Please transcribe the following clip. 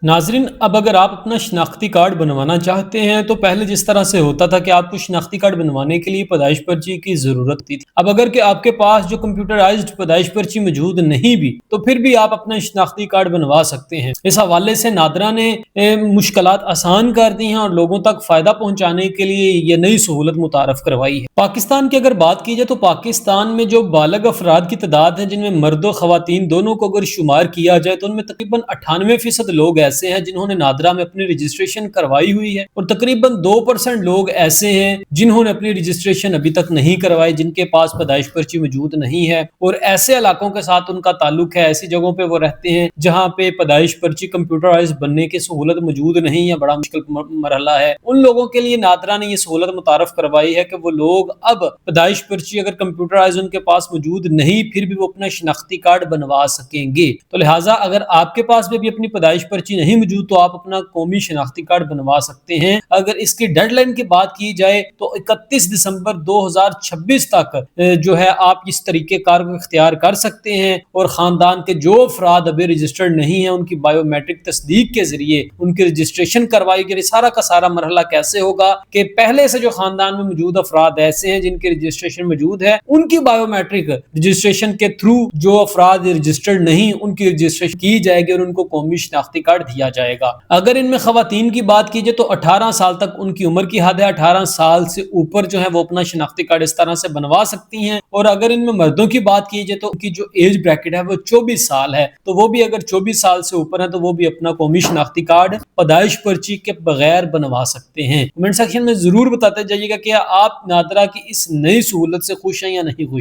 नाजरीन, अब अगर आप अपना शनाख्ती कार्ड बनवाना चाहते हैं तो पहले जिस तरह से होता था कि आपको शनाख्ती कार्ड बनवाने के लिए पैदाइश पर्ची की ज़रूरत थी। अब अगर कि आपके पास जो कंप्यूटराइज्ड पैदाइश पर्ची मौजूद नहीं भी तो फिर भी आप अपना शनाख्ती कार्ड बनवा सकते हैं। इस हवाले से नादरा ने मुश्किलात आसान कर दी हैं और लोगों तक फ़ायदा पहुँचाने के लिए ये नई सहूलत मुतारफ़ करवाई है। पाकिस्तान की अगर बात की जाए तो पाकिस्तान में जो बालग अफराद की तादाद है, जिनमें मर्द और ख़वातीन दोनों को अगर शुमार किया जाए तो उनमें तकरीबन 98% लोग ऐसे हैं जिन्होंने नादरा में अपनी रजिस्ट्रेशन करवाई हुई है और तकरीबन 2% लोग ऐसे हैं जिन्होंने अपनी रजिस्ट्रेशन अभी तक नहीं करवाई, जिनके पास पैदाइश पर्ची मौजूद नहीं है। और ऐसे इलाकों के साथ उनका ताल्लुक है, ऐसी जगहों पे वो रहते हैं जहाँ पे पैदाइश पर्ची कंप्यूटराइज बनने की सहूलत मौजूद नहीं है, बड़ा मुश्किल मरहला है। उन लोगों के लिए नादरा ने यह सहूलत मुतारफ करवाई है कि वो लोग अब पैदाइश पर्ची अगर कंप्यूटराइज उनके पास मौजूद नहीं फिर भी वो अपना शनाख्ती कार्ड बनवा सकेंगे। तो लिहाजा अगर आपके पास भी अपनी पैदाइश पर्ची नहीं मौजूद तो आप अपना कौमी शनाख्ती कार्ड बनवा सकते हैं। अगर इसकी डेडलाइन की बात की जाए तो 31 दिसंबर 2026 तक जो है आप इस तरीके कार को इख्तियार कर सकते हैं और खानदान के जो अफराद अभी रजिस्टर्ड नहीं है उनकी बायोमेट्रिक तस्दीक के जरिए उनकी रजिस्ट्रेशन करवाई गई। सारा का सारा मरहला कैसे होगा कि पहले से जो खानदान में मौजूद अफराद ऐसे हैं जिनकी रजिस्ट्रेशन मौजूद है, उनकी बायोमेट्रिक रजिस्ट्रेशन के थ्रू जो अफराद रजिस्टर्ड नहीं उनकी रजिस्ट्रेशन की जाएगी और उनको कौमी शनाख्ती कार्ड दिया जाएगा। अगर इनमें खवातीन की बात की जाए तो 18 साल तक उनकी उम्र की हद है, 18 साल से ऊपर जो है वो अपना शनाख्ती कार्ड इस तरह से बनवा सकती हैं। और अगर इनमें मर्दों की बात की जाए तो उनकी जो एज ब्रैकेट है वो 24 साल है, तो वो भी अगर 24 साल से ऊपर है तो वो भी अपना कौमी शनाख्ती कार्ड पैदाइश पर्ची के बगैर बनवा सकते हैं। कमेंट सेक्शन में जरूर बताते जाइएगा कि आप नादरा की इस नई सहूलत से खुश हैं या नहीं खुश।